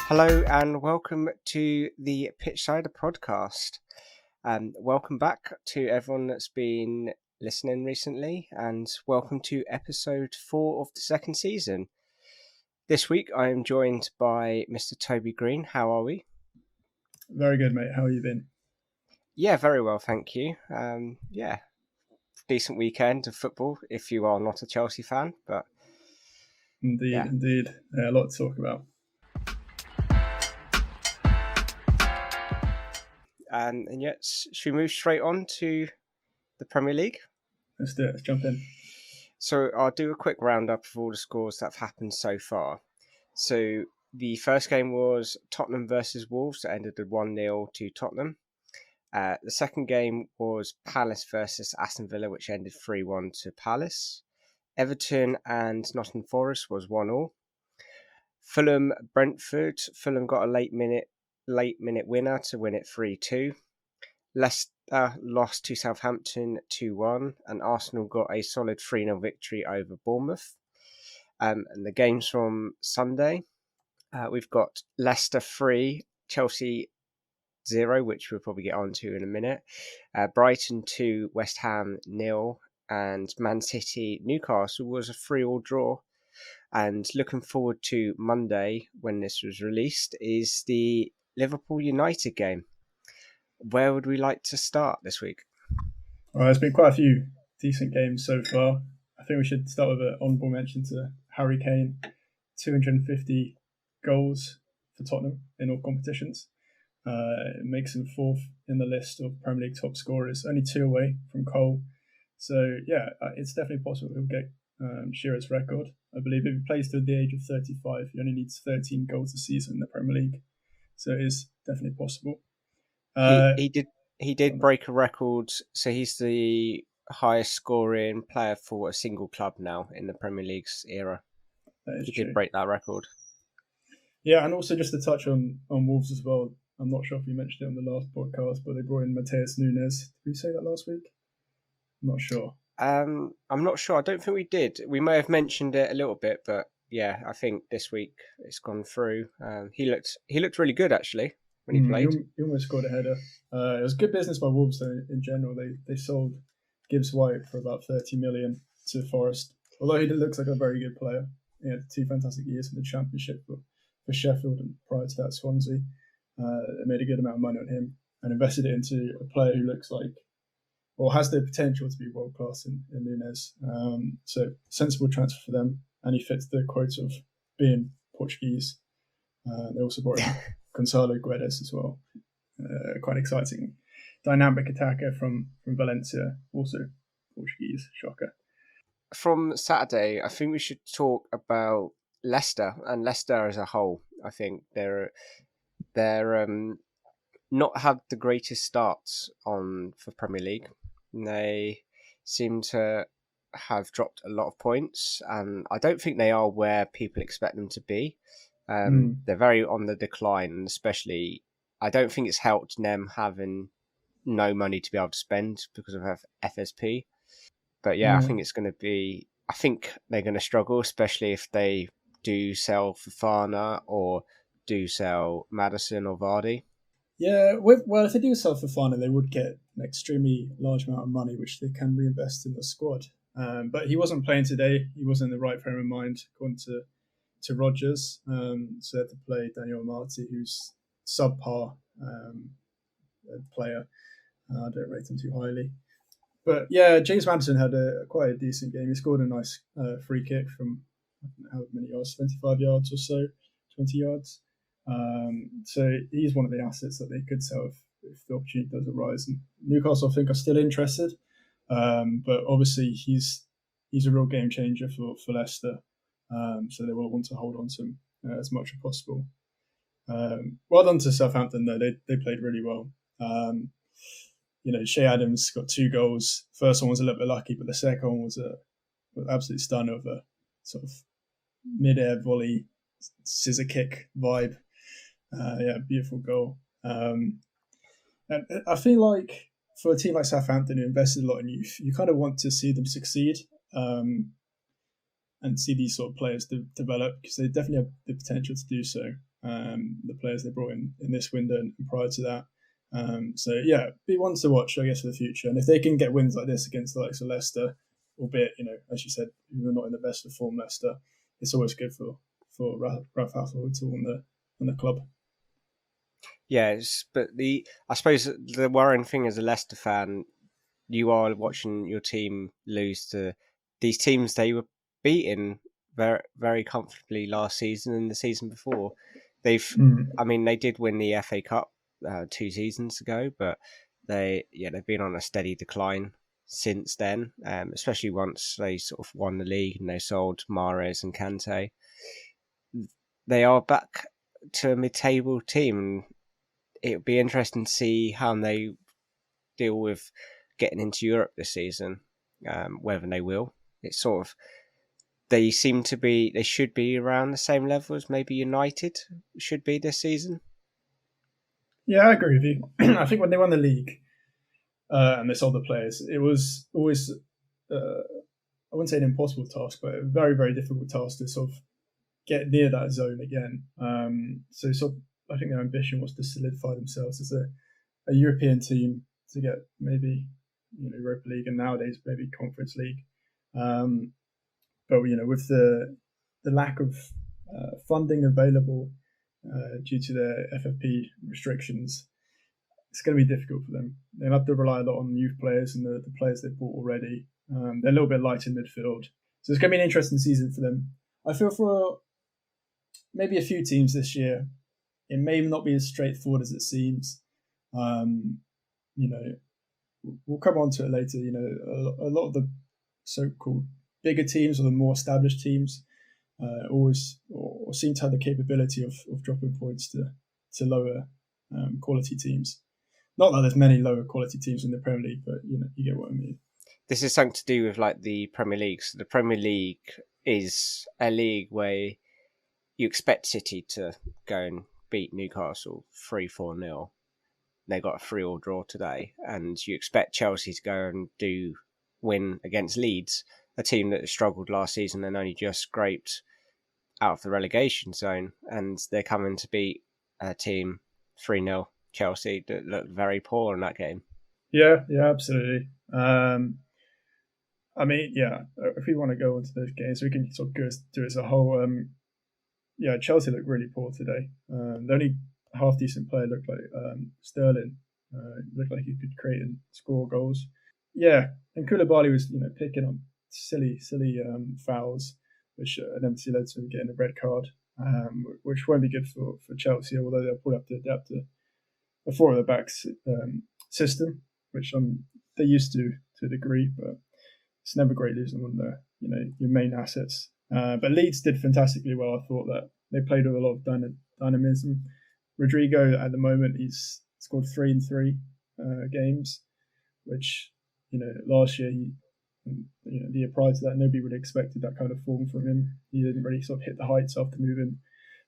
Hello and welcome to the Pitchsider podcast. Welcome back to everyone that's been listening recently, and welcome to episode 4 of the second season. This week I am joined by Mr. Toby Green. How are we? Very good, mate. How have you been? Yeah, very well, thank you. Decent weekend of football if you are not a Chelsea fan, but Indeed. Yeah, a lot to talk about. And yet, should we move straight on to the Premier League? Let's do it. Let's jump in. So I'll do a quick roundup of all the scores that have happened so far. So the first game was Tottenham versus Wolves that ended at 1-0 to Tottenham. The second game was Palace versus Aston Villa, which ended 3-1 to Palace. Everton and Nottingham Forest was 1-1. Fulham Brentford. Fulham got a late minute winner to win it 3-2. Leicester lost to Southampton 2-1, and Arsenal got a solid 3-0 victory over Bournemouth. And the games from Sunday, we've got Leicester 3, Chelsea 0, which we'll probably get onto in a minute. Brighton 2, West Ham 0, and Man City Newcastle was a 3-3 draw. And looking forward to Monday, when this was released, is the Liverpool United game. Where would we like to start this week? Well, there's been quite a few decent games so far. I think we should start with an honourable mention to Harry Kane. 250 goals for Tottenham in all competitions. It makes him fourth in the list of Premier League top scorers, only 2 away from Cole. So, yeah, it's definitely possible he'll get Shearer's record. I believe if he plays to the age of 35, he only needs 13 goals a season in the Premier League. So it is definitely possible. He did break a record, so he's the highest scoring player for a single club now in the Premier League's era. He did break that record. Yeah, and also just to touch on Wolves as well. I'm not sure if you mentioned it on the last podcast, but they brought in Mateus Nunes. Did we say that last week? I'm not sure. I'm not sure. I don't think we did. We may have mentioned it a little bit, but yeah, I think this week it's gone through. He looked really good actually when he played. He almost scored a header. It was good business by Wolves though. In general, they sold Gibbs White for about 30 million to Forest. Although he looks like a very good player. He had 2 fantastic years in the Championship for Sheffield, and prior to that Swansea. They made a good amount of money on him and invested it into a player who looks like, or has the potential to be world class in Nunes. So sensible transfer for them, and he fits the quote of being Portuguese. They also brought in Gonçalo Guedes as well. Quite exciting, dynamic attacker from Valencia, also Portuguese. Shocker. From Saturday, I think we should talk about Leicester and Leicester as a whole. I think they're not had the greatest starts for Premier League. They seem to have dropped a lot of points, and I don't think they are where people expect them to be. They're very on the decline, and especially I don't think it's helped them having no money to be able to spend because of FSP. But yeah, I think it's going to be. I think they're going to struggle, especially if they do sell Fofana or do sell Maddison or Vardy. Yeah, if they do sell Fofana, they would get an extremely large amount of money, which they can reinvest in the squad. But he wasn't playing today. He wasn't in the right frame of mind, according to Rodgers. So they had to play Daniel Marti, who's subpar player. I don't rate him too highly. But yeah, James Maddison had quite a decent game. He scored a nice free kick from how many yards, 25 yards or so, 20 yards. So he's one of the assets that they could sell if the opportunity does arise. And Newcastle, I think, are still interested, but obviously he's a real game changer for Leicester. So they will want to hold on to him as much as possible. Well done to Southampton though; they played really well. Shea Adams got 2 goals. First one was a little bit lucky, but the second one was an absolute stunner of a sort of mid-air volley, scissor kick vibe. Beautiful goal. And I feel like for a team like Southampton who invested a lot in youth, you kind of want to see them succeed and see these sort of players develop, because they definitely have the potential to do so. the players they brought in this window and prior to that. So yeah, be one to watch, I guess, for the future. And if they can get wins like this against the likes of Leicester, albeit, as you said, we're not in the best of form, Leicester, it's always good for Ralph Hasenhuttl and the club. Yes, but I suppose the worrying thing as a Leicester fan, you are watching your team lose to these teams they were beating very, very comfortably last season and the season before. They did win the FA Cup 2 seasons ago, but they've been on a steady decline since then. Especially once they sort of won the league and they sold Mahrez and Kante. They are back to a mid-table team. It would be interesting to see how they deal with getting into Europe this season, whether they will. It's sort of they should be around the same level as maybe United should be this season. Yeah, I agree with you. I think when they won the league and they sold the players, it was always I wouldn't say an impossible task, but a very, very difficult task to sort of get near that zone again. So I think their ambition was to solidify themselves as a European team to get maybe Europa League and nowadays maybe Conference League. But with the lack of funding available due to the FFP restrictions, it's going to be difficult for them. They'll have to rely a lot on youth players and the players they've bought already. They're a little bit light in midfield, so it's going to be an interesting season for them. I feel for maybe a few teams this year, it may not be as straightforward as it seems. We'll come on to it later. A lot of the so-called bigger teams or the more established teams always or seem to have the capability of dropping points to lower quality teams. Not that there's many lower quality teams in the Premier League, but you get what I mean. This is something to do with like the Premier League. So the Premier League is a league where you expect City to go and beat Newcastle 3-4-0. They got a 3-3 draw today, and you expect Chelsea to go and win against Leeds, a team that struggled last season and only just scraped out of the relegation zone, and they're coming to beat a team 3-0 Chelsea that looked very poor in that game. Yeah, absolutely. If we want to go into those games, we can sort of go through it as a whole. Chelsea looked really poor today. The only half decent player looked like Sterling. Looked like he could create and score goals. Yeah, and Koulibaly was picking on silly fouls, which inevitably led to him getting a red card, which won't be good for Chelsea. Although they'll probably have to adapt to a four at the back system, which they're used to a degree, but it's never great losing one of their your main assets. But Leeds did fantastically well. I thought that they played with a lot of dynamism. Rodrigo at the moment he's scored 3 in 3 games, which last year the year prior to that nobody would have expected that kind of form from him. He didn't really sort of hit the heights after moving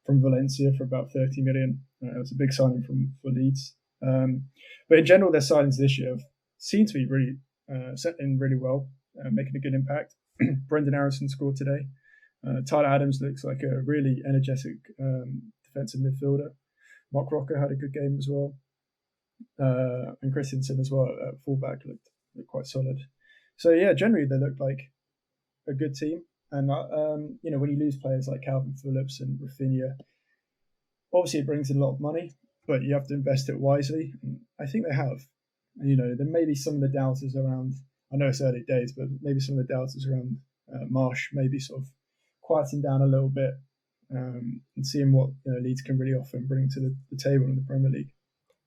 from Valencia for about 30 million. It was a big signing for Leeds. But in general, their signings this year seem to be really settling really well, making a good impact. Brendan Harrison scored today. Tyler Adams looks like a really energetic defensive midfielder. Mark Rocker had a good game as well. And Christensen as well at fullback looked quite solid. So yeah, generally they look like a good team. And when you lose players like Calvin Phillips and Rafinha, obviously it brings in a lot of money, but you have to invest it wisely. And I think they have. And, there may be some of the doubters around. I know it's early days, but maybe some of the doubters around Marsch maybe sort of quieting down a little bit and seeing what Leeds can really offer and bring to the table in the Premier League.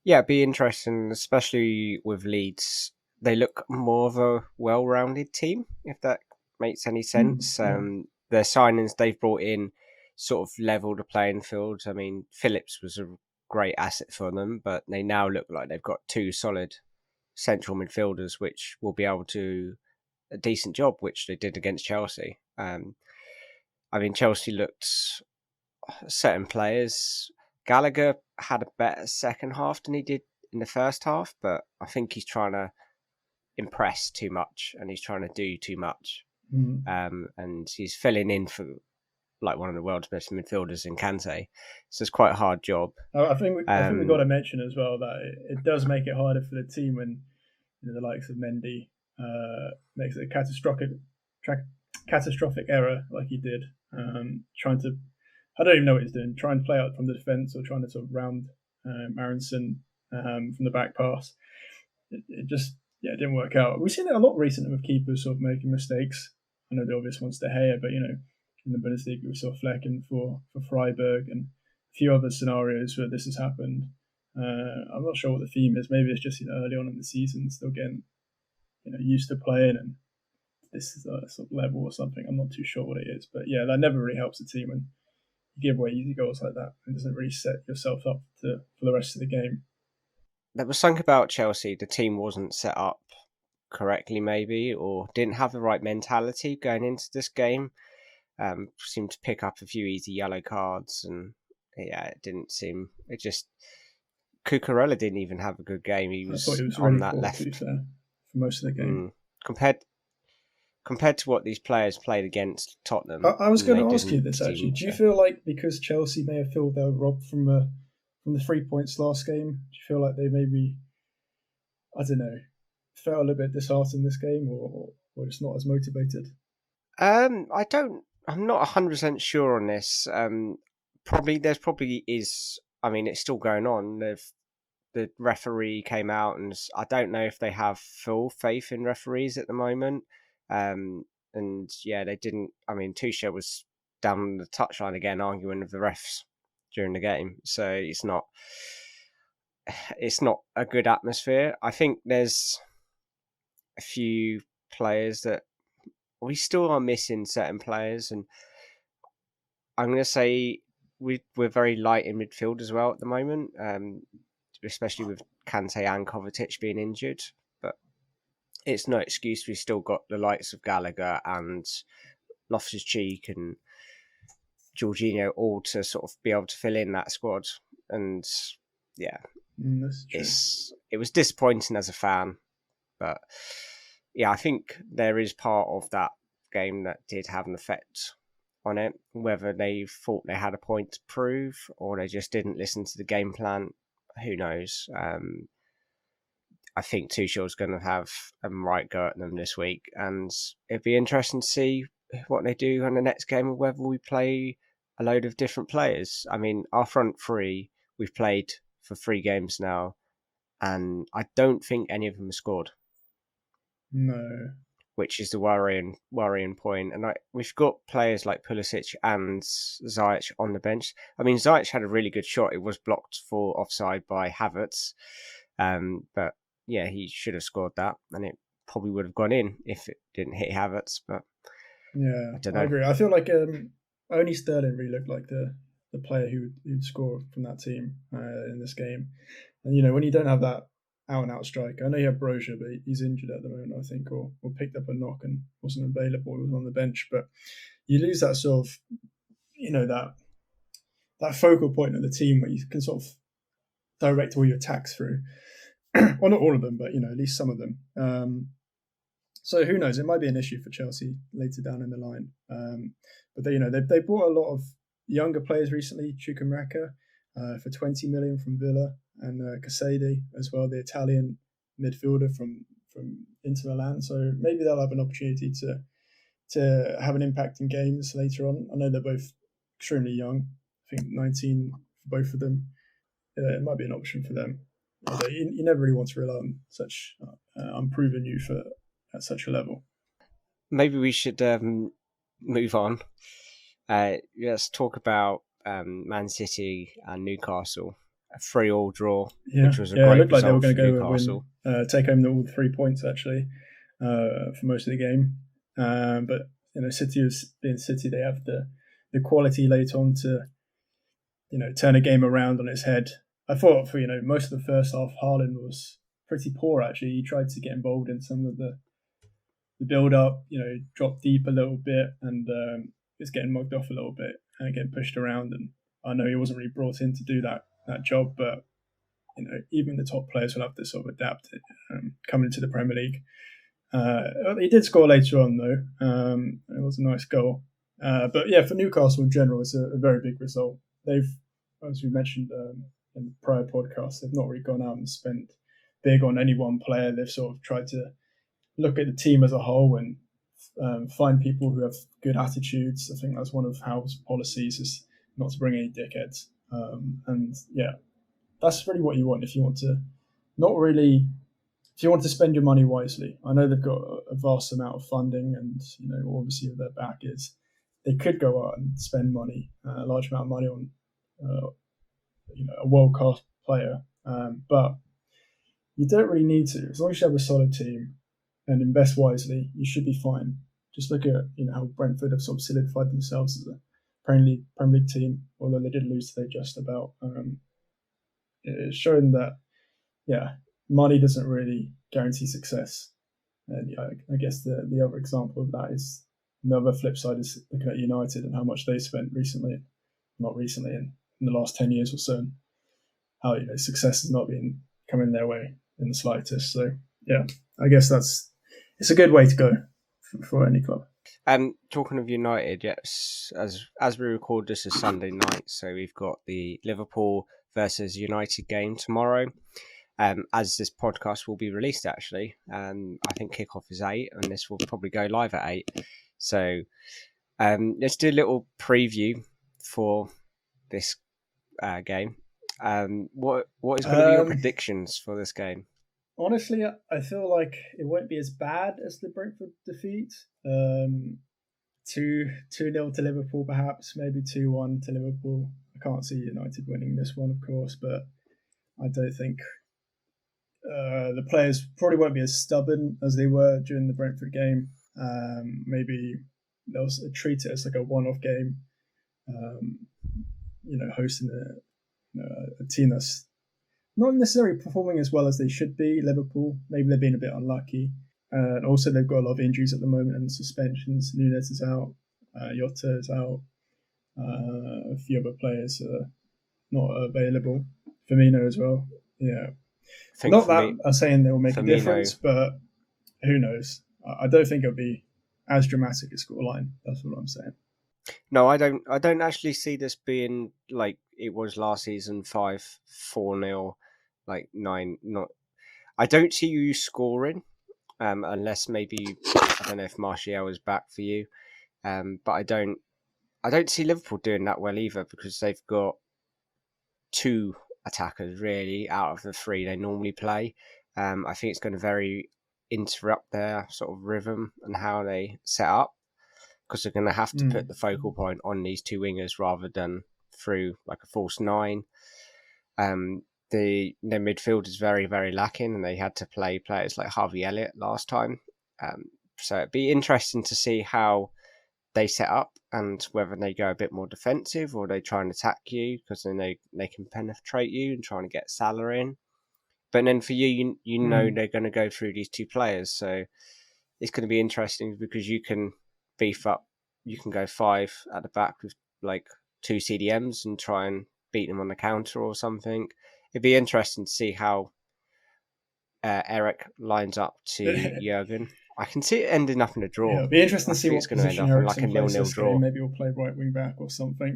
Yeah, it'd be interesting, especially with Leeds. They look more of a well-rounded team, if that makes any sense. Their signings they've brought in sort of level the playing field. I mean, Phillips was a great asset for them, but they now look like they've got 2 solid central midfielders, which will be able to do a decent job, which they did against Chelsea. Chelsea looked certain players. Gallagher had a better second half than he did in the first half, but I think he's trying to impress too much and he's trying to do too much. And he's filling in for like one of the world's best midfielders in Kante. So it's quite a hard job. I think we got to mention as well that it does make it harder for the team when the likes of Mendy makes it a catastrophic error like he did, trying to, I don't even know what he's doing, trying to play out from the defence or trying to sort of round Aronson from the back pass. It just it didn't work out. We've seen it a lot recently with keepers sort of making mistakes. I know the obvious one's De Gea, but in the Bundesliga we saw Flecken for Freiburg and a few other scenarios where this has happened. I'm not sure what the theme is. Maybe it's just early on in the season, still getting used to playing, and this is a sort of level or something. I'm not too sure what it is, but yeah, that never really helps the team when you give away easy goals like that. It doesn't really set yourself up for the rest of the game. There was something about Chelsea. The team wasn't set up correctly, maybe, or didn't have the right mentality going into this game. Seemed to pick up a few easy yellow cards, and yeah, it didn't seem. It just Cucurella didn't even have a good game. He was on really that poor, left to be fair, for most of the game. Compared to what these players played against Tottenham. I was going to ask you this actually. Do you feel like because Chelsea may have felt they were robbed from the 3 points last game, do you feel like they maybe, I don't know, felt a little bit disheartened this game, or just not as motivated? I'm not 100% sure on this. There probably is. I mean, it's still going on. The referee came out, and I don't know if they have full faith in referees at the moment. And yeah, they didn't. I mean, Tuchel was down on the touchline again, arguing with the refs during the game. So it's not a good atmosphere. I think there's a few players that we still are missing certain players, and I'm going to say we're very light in midfield as well at the moment, especially with Kante and Kovacic being injured. But it's no excuse. We've still got the likes of Gallagher and Loftus-Cheek and Jorginho all to sort of be able to fill in that squad. And yeah, it was disappointing as a fan. But yeah, I think there is part of that game that did have an effect on it. Whether they thought they had a point to prove or they just didn't listen to the game plan, who knows? I think Tuchel's going to have a right go at them this week, and it'd be interesting to see what they do on the next game, or whether we play a load of different players. I mean, our front three, we've played for 3 games now, and I don't think any of them have scored. No. Which is the worrying point. And we've got players like Pulisic and Ziyech on the bench. I mean, Ziyech had a really good shot. It was blocked for offside by Havertz. But yeah, he should have scored that, and it probably would have gone in if it didn't hit Havertz. But yeah, I agree. I feel like only Sterling really looked like the player who'd score from that team in this game. And when you don't have that out-and-out striker, I know you have Brozier, but he's injured at the moment, I think, or picked up a knock and wasn't available. He was on the bench, but you lose that sort of, that focal point of the team where you can sort of direct all your attacks through. Well, not all of them, but at least some of them. So who knows? It might be an issue for Chelsea later down in the line. But they bought a lot of younger players recently. Chukwuemeka for 20 million from Villa, and Casedi as well, the Italian midfielder from Inter Milan. So maybe they'll have an opportunity to have an impact in games later on. I know they're both extremely young. I think 19 for both of them. It might be an option for them. You never really want to rely on such unproven youth at such a level. Maybe we should move on. Let's talk about Man City and Newcastle. A 3-3 draw, which was a great it looked like they were result going to for go Newcastle. Win, take home all 3 points actually for most of the game. But City being City, they have the quality later on to turn a game around on its head. I thought for most of the first half, Haaland was pretty poor actually. He tried to get involved in some of the build up, dropped deep a little bit, and was getting mugged off a little bit and getting pushed around. And I know he wasn't really brought in to do that job, but even the top players will have to sort of adapt coming into the Premier League. He did score later on though. It was a nice goal. But yeah, for Newcastle in general, it's a very big result. They've, as we mentioned in the prior podcast, they've not really gone out and spent big on any one player. They've sort of tried to look at the team as a whole and find people who have good attitudes. I think that's one of Howe's policies, is not to bring any dickheads. And yeah, that's really what you want if you want to not really if you want to spend your money wisely. I know they've got a vast amount of funding, and obviously their back is they could go out and spend money, a large amount of money on a world class player, but you don't really need to. As long as you have a solid team and invest wisely, you should be fine. Just look at how Brentford have sort of solidified themselves as a Premier League team, although they did lose today just about. It's shown that money doesn't really guarantee success. And I guess the other example of that is the other flip side is looking at United and how much they spent not recently, in the last 10 years or so, and how success has not been coming their way in the slightest. So yeah, I guess it's a good way to go for any club. Talking of United, yes, as we record, this is Sunday night, so we've got the Liverpool versus United game tomorrow. As this podcast will be released, actually, I think kickoff is 8, and this will probably go live at 8. So let's do a little preview for this game. What is going to be your predictions for this game? Honestly, I feel like it won't be as bad as the Brentford defeat. 2-0 to Liverpool, perhaps, maybe 2-1 to Liverpool. I can't see United winning this one, of course, but I don't think the players probably won't be as stubborn as they were during the Brentford game. Maybe they'll treat it as like a one-off game, hosting a team that's not necessarily performing as well as they should be. Liverpool, maybe they're being a bit unlucky. And also they've got a lot of injuries at the moment and suspensions. Nunes is out, Jota is out, a few other players are not available. Firmino as well. Yeah. Not that I'm saying they will make a difference, but who knows? I don't think it'll be as dramatic a scoreline. That's what I'm saying. No, I don't actually see this being like it was last season, 5-4-0, like 9. I don't see you scoring, unless maybe I don't know if Martial is back for you, but I don't see Liverpool doing that well either, because they've got 2 attackers really out of the 3 they normally play. I think it's going to very interrupt their sort of rhythm and how they set up, because they're going to have to put the focal point on these 2 wingers rather than through like a false 9. Their midfield is very, very lacking, and they had to play players like Harvey Elliott last time. So it'd be interesting to see how they set up and whether they go a bit more defensive or they try and attack you, because then they can penetrate you and trying to get Salah in. But then for you know they're going to go through these 2 players, so it's going to be interesting because you can beef up. You can go 5 at the back with like 2 CDMs and try and beat them on the counter or something. It'd be interesting to see how Eric lines up to Jurgen. I can see it ending up in a draw. Yeah, it'll be interesting to see what position Eric's in like a 0-0 draw. Maybe he'll play right wing back or something.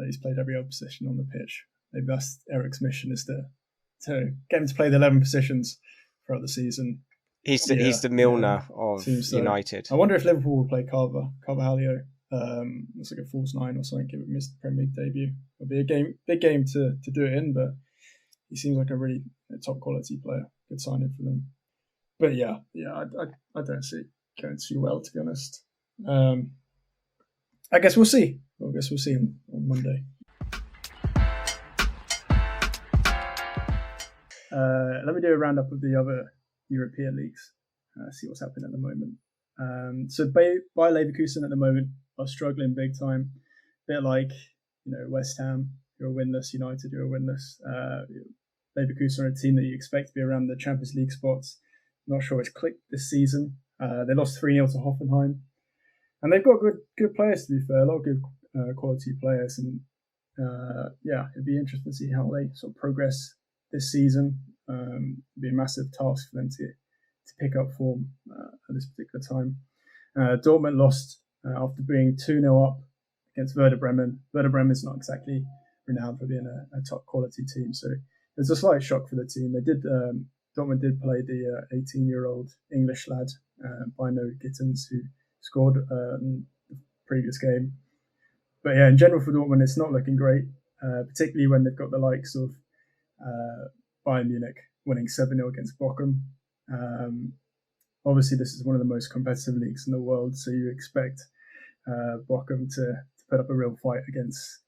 He's played every other position on the pitch. Maybe that's Eric's mission, is to get him to play the 11 positions throughout the season. He's the Milner of United. I wonder if Liverpool will play Carvalho. It's like a false 9 or something. Give him his Premier League debut. It'll be a big game to do it in, but he seems like a really top quality player. Good signing for them. But yeah, I don't see it going too well, to be honest. I guess we'll see. I guess we'll see on Monday. Let me do a roundup of the other European leagues. See what's happening at the moment. So Bayer Leverkusen at the moment are struggling big time. A bit like West Ham, who are winless, United, who are winless. Leverkusen are a team that you expect to be around the Champions League spots. Not sure it's clicked this season. They lost 3-0 to Hoffenheim. And they've got good players, to be fair, a lot of good quality players. And it'd be interesting to see how they sort of progress this season. It'd be a massive task for them to pick up form at this particular time. Dortmund lost after being 2-0 up against Werder Bremen. Werder Bremen is not exactly renowned for being a top quality team, so it's a slight shock for the team. They did Dortmund did play the 18-year-old English lad Bino Gittens, who scored in the previous game. But yeah, in general for Dortmund, it's not looking great, particularly when they've got the likes of Bayern Munich winning 7-0 against Bochum. Obviously, this is one of the most competitive leagues in the world, so you expect Bochum to put up a real fight against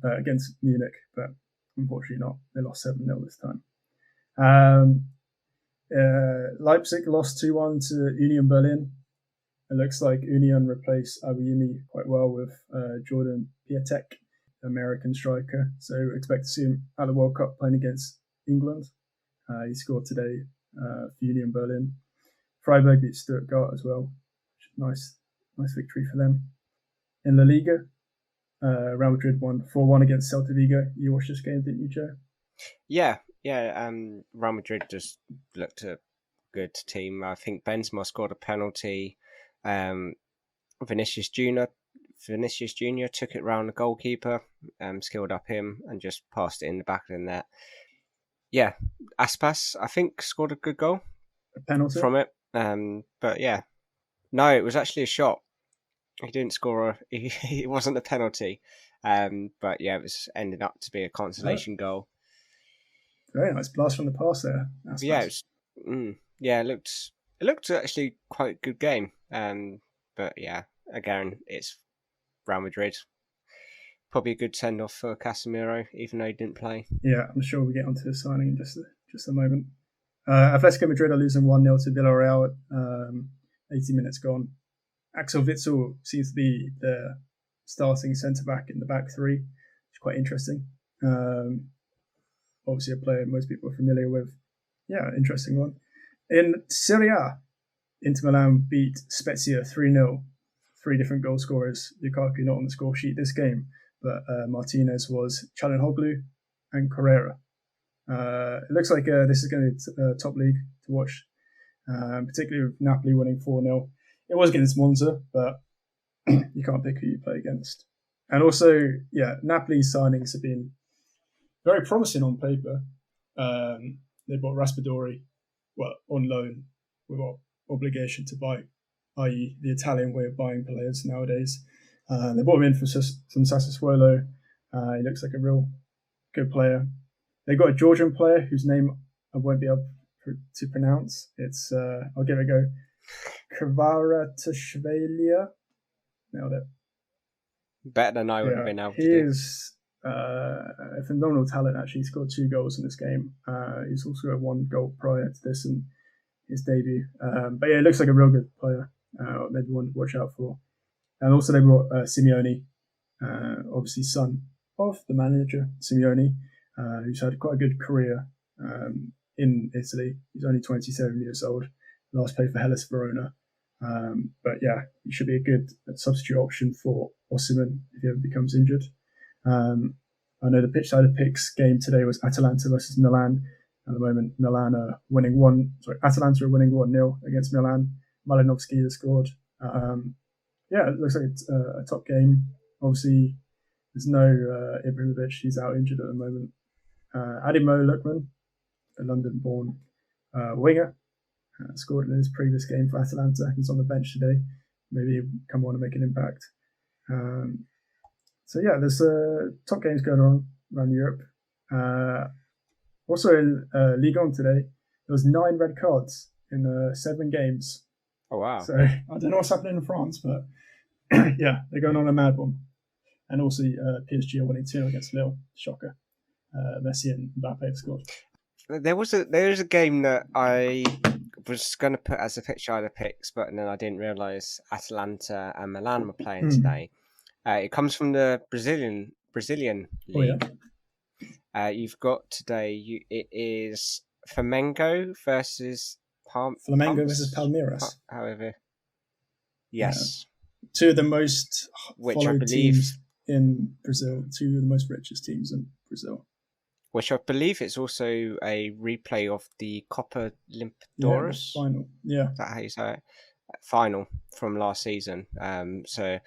against Munich, but unfortunately not. They lost 7-0 this time. Leipzig lost 2-1 to Union Berlin. It looks like Union replaced Awuyemi quite well with Jordan Piatek, American striker. So expect to see him at the World Cup playing against England. He scored today for Union Berlin. Freiburg beat Stuttgart as well. Nice victory for them. In La Liga, Real Madrid won 4-1 against Celta Vigo. You watched this game, didn't you, Joe? Yeah. Real Madrid just looked a good team. I think Benzema scored a penalty. Vinicius Junior took it round the goalkeeper, skilled up him, and just passed it in the back of the net. Yeah, Aspas, I think, scored a good goal. A penalty from it. But yeah, no, it was actually a shot. He didn't score. It wasn't a penalty. But yeah, it was ended up to be a consolation goal. Very nice blast from the past there. Yeah, it looked actually quite a good game. But yeah, again, it's Real Madrid. Probably a good send off for Casemiro, even though he didn't play. Yeah, I'm sure we'll get onto the signing in just a moment. Atletico Madrid are losing 1-0 to Villarreal at 80 minutes gone. Axel Witsel seems to be the starting centre-back in the back three, which is quite interesting. Obviously a player most people are familiar with. Yeah, interesting one. In Serie A, Inter Milan beat Spezia 3-0. 3 different goal scorers. Lukaku not on the score sheet this game, but Martinez was Çalhanoğlu and Correa. It looks like this is going to be a top league to watch, particularly with Napoli winning 4-0. It was against Monza, but you can't pick who you play against. And also, yeah, Napoli's signings have been very promising on paper. They bought Raspadori, on loan with obligation to buy, i.e. the Italian way of buying players nowadays. They bought him in from Sassuolo. He looks like a real good player. They got a Georgian player whose name I won't be able to pronounce. It's I'll give it a go. Kvaratashvili. Nailed it. Better than I would have been able to do. He is a phenomenal talent, actually. He scored 2 goals in this game. He's also got 1 goal prior to this and his debut. But yeah, it looks like a real good player. Maybe one to watch out for. And also they brought Simeone, obviously son of the manager, Simeone, who's had quite a good career in Italy. He's only 27 years old. Last played for Hellas Verona. But yeah, he should be a good substitute option for Osimhen if he ever becomes injured. I know the pitch side of picks game today was Atalanta versus Milan. At the moment, Atalanta are winning 1-0 against Milan. Malinovsky has scored. Yeah, it looks like it's a top game. Obviously, there's no Ibrahimovic. He's out injured at the moment. Adimo Lukman, a London-born winger, scored in his previous game for Atalanta. He's on the bench today. Maybe he'll come on and make an impact. So yeah, there's top games going on around Europe. Also in Ligue 1 today, there was 9 red cards in 7 games. Oh wow! So I don't know what's happening in France, but yeah, they're going on a mad one. And also PSG are winning 2 against Lille. Shocker. Messi and Mbappe have scored. There was a game that I was going to put as a pitch either picks, but then I didn't realise Atalanta and Milan were playing today. It comes from the Brazilian league. Oh, yeah. You've got today. It is Flamengo versus versus Palmeiras. However, yes, 2 of the most followed teams in Brazil. 2 of the most richest teams in Brazil. Which I believe it's also a replay of the Copa Libertadores final. Yeah, is that how you say it? Final from last season. So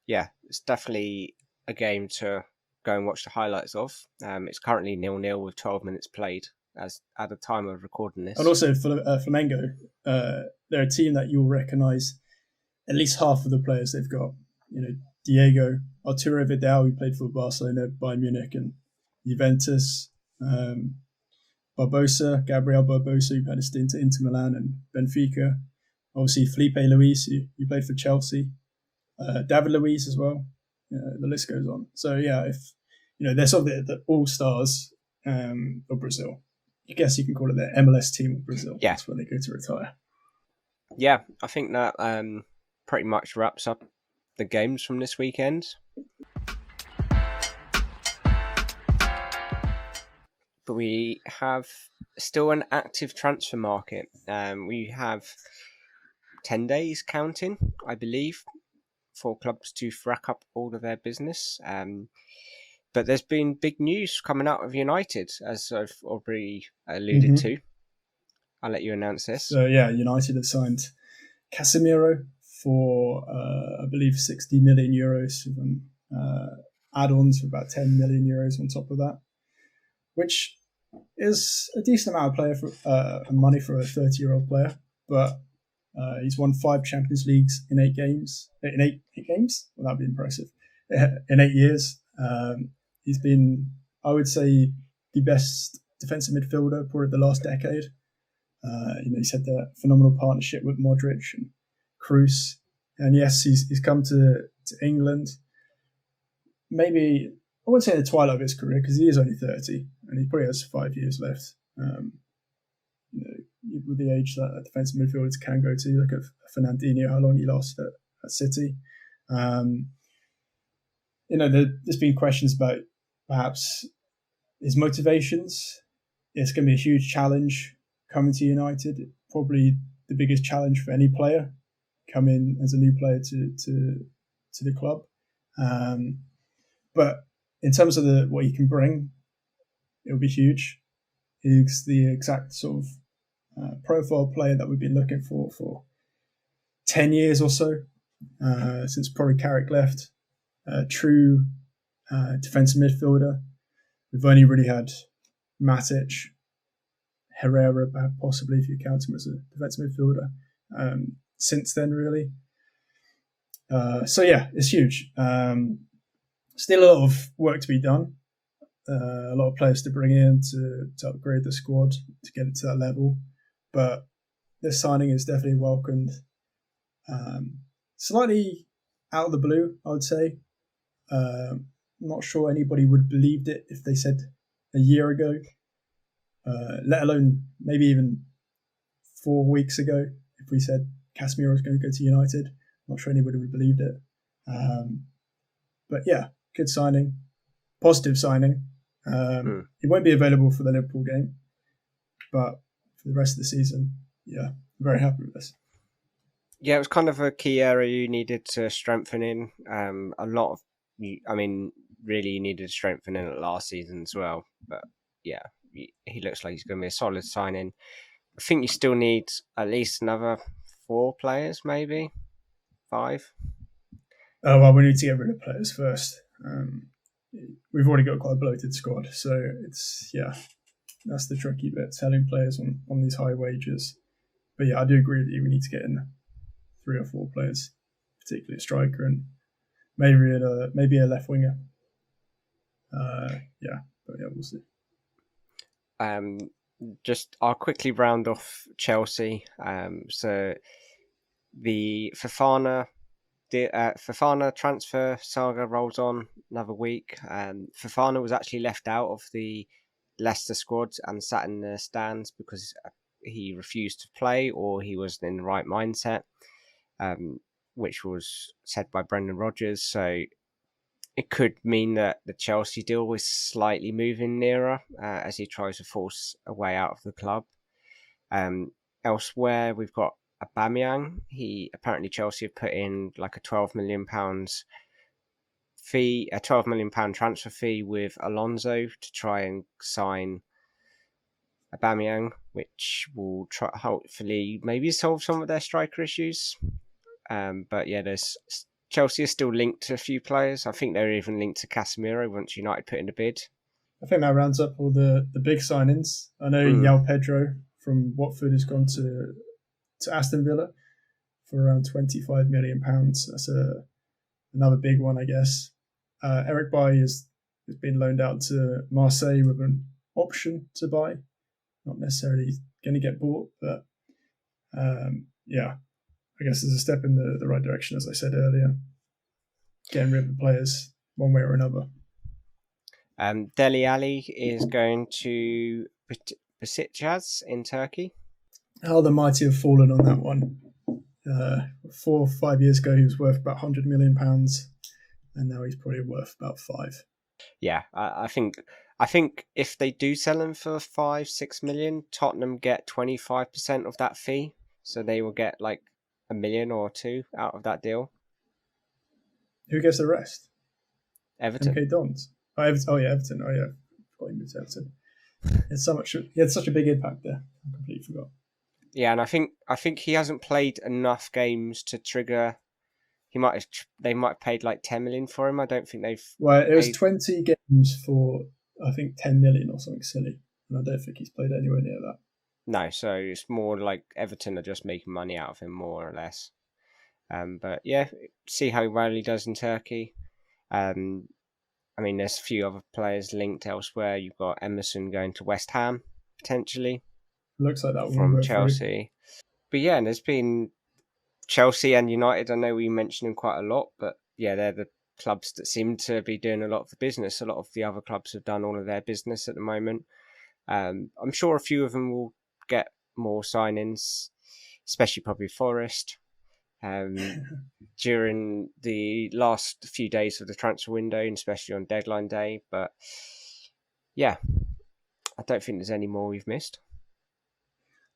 yeah, it's definitely a game to go and watch the highlights of. It's currently 0-0 with 12 minutes played as at the time of recording this. And also Flamengo, they're a team that you'll recognise at least half of the players they've got. Diego Arturo Vidal, who played for Barcelona, Bayern Munich, and Juventus. Gabriel Barbosa, who had a stint at Inter Milan and Benfica. Obviously, Felipe Luis, who played for Chelsea. David Luiz as well. The list goes on. So yeah, if they're sort of the all stars of Brazil. I guess you can call it the MLS team of Brazil. Yeah, that's where they go to retire. Yeah, I think that pretty much wraps up the games from this weekend. But we have still an active transfer market. We have 10 days counting, I believe, for clubs to rack up all of their business. But there's been big news coming out of United, as I've already alluded to. I'll let you announce this. So yeah, United have signed Casemiro for, I believe, 60 million euros, and add-ons for about 10 million euros on top of that, which is a decent amount of money for a 30-year-old player. But he's won 5 Champions Leagues in 8 games. In eight games? Well, that'd be impressive. In 8 years. He's been, I would say, the best defensive midfielder probably the last decade. He's had the phenomenal partnership with Modric and Kroos. And yes, he's come to England. Maybe, I wouldn't say the twilight of his career, because he is only 30 and he probably has 5 years left. With the age that defensive midfielders can go to, look at Fernandinho, how long he lost at City. There's been questions about perhaps his motivations. It's going to be a huge challenge coming to United. Probably the biggest challenge for any player coming as a new player to the club. But in terms of what he can bring, it'll be huge. He's the exact sort of profile player that we've been looking for 10 years or so, since probably Carrick left. True defensive midfielder. We've only really had Matic, Herrera, possibly if you count him as a defensive midfielder, since then, really. So yeah, it's huge. Still a lot of work to be done. A lot of players to bring in to upgrade the squad to get it to that level. But this signing is definitely welcomed. Slightly out of the blue, I would say. Not sure anybody would have believed it if they said a year ago, let alone maybe even 4 weeks ago. If we said Casemiro was going to go to United, not sure anybody would have believed it. But yeah, good signing, positive signing. He won't be available for the Liverpool game, but for the rest of the season, yeah, I'm very happy with this. Yeah, it was kind of a key area you needed to strengthen in. Really you needed to strengthen in it last season as well. But yeah, he looks like he's going to be a solid signing. I think you still need at least another 4 players, maybe 5. Oh, well, we need to get rid of players first. We've already got quite a bloated squad, so that's the tricky bit, selling players on these high wages. But yeah, I do agree with you. We need to get in 3 or 4 players, particularly a striker and maybe a left winger. But we'll see. I'll quickly round off Chelsea. So the Fofana transfer saga rolls on another week. Fofana was actually left out of the Leicester squad and sat in the stands because he refused to play or he wasn't in the right mindset, which was said by Brendan Rodgers. So it could mean that the Chelsea deal was slightly moving nearer as he tries to force a way out of the club. Elsewhere, we've got Aubameyang. Chelsea have put in like a £12 million fee, a £12 million transfer fee with Alonso to try and sign Aubameyang, which will hopefully maybe solve some of their striker issues. But yeah, there's Chelsea are still linked to a few players. I think they're even linked to Casemiro once United put in a bid. I think that rounds up all the big signings. I know João Pedro from Watford has gone to Aston Villa for around £25 million. That's another big one, I guess. Eric Bailly has been loaned out to Marseille with an option to buy. Not necessarily going to get bought, but I guess there's a step in the right direction, as I said earlier. Getting rid of the players one way or another. Dele Alli is going to Besiktas in Turkey. How the mighty have fallen on that one. 4 or 5 years ago, he was worth about £100 million, and now he's probably worth about 5. Yeah, I think if they do sell him for 5-6 million, Tottenham get 25% of that fee, so they will get like $1 million or $2 million out of that deal. Who gets the rest? Everton. MK Dons. Everton. Oh yeah, Everton. Oh yeah, I forgot he moved to Everton. He had such a big impact there. I completely forgot. Yeah, and I think he hasn't played enough games to trigger. They might have paid like 10 million for him. I don't think they've. Well, it was 20 games for I think 10 million or something silly, and I don't think he's played anywhere near that. No, so it's more like Everton are just making money out of him, more or less. But yeah, see how well he does in Turkey. I mean, there's a few other players linked elsewhere. You've got Emerson going to West Ham, potentially. Looks like that from Chelsea. But yeah, and there's been Chelsea and United. I know we mention them quite a lot, but yeah, they're the clubs that seem to be doing a lot of the business. A lot of the other clubs have done all of their business at the moment. I'm sure a few of them will get more signings, especially probably Forest. During the last few days of the transfer window, and especially on deadline day. But yeah, I don't think there's any more we've missed.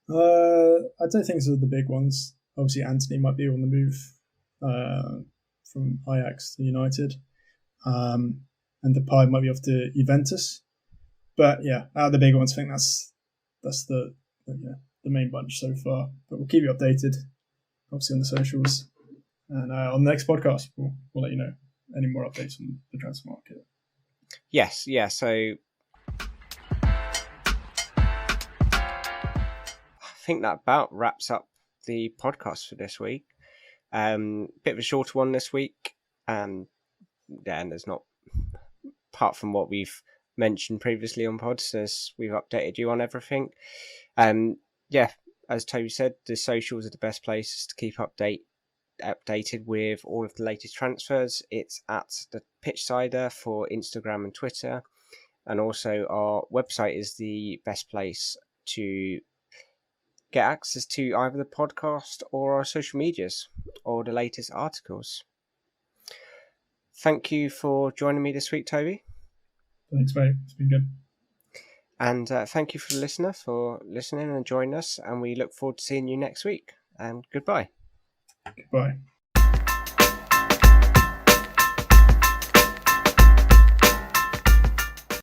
I don't think so. The big ones. Obviously, Anthony might be on the move from Ajax to United, and Depay might be off to Juventus. But yeah, out of the big ones, I think that's the main bunch so far. But we'll keep you updated, obviously on the socials, and on the next podcast we'll let you know any more updates on the transfer market. Yes, yeah. So I think that about wraps up the podcast for this week. Bit of a shorter one this week, and there's not, apart from what we've mentioned previously on pods, as we've updated you on everything. Yeah, as Toby said, the socials are the best places to keep updated with all of the latest transfers. It's at the Pitchsider for Instagram and Twitter, and also our website is the best place to get access to either the podcast or our social medias or the latest articles. Thank you for joining me this week, Toby. Thanks, mate. It's been good. And thank you for the listener for listening and joining us. And we look forward to seeing you next week. And goodbye. Goodbye.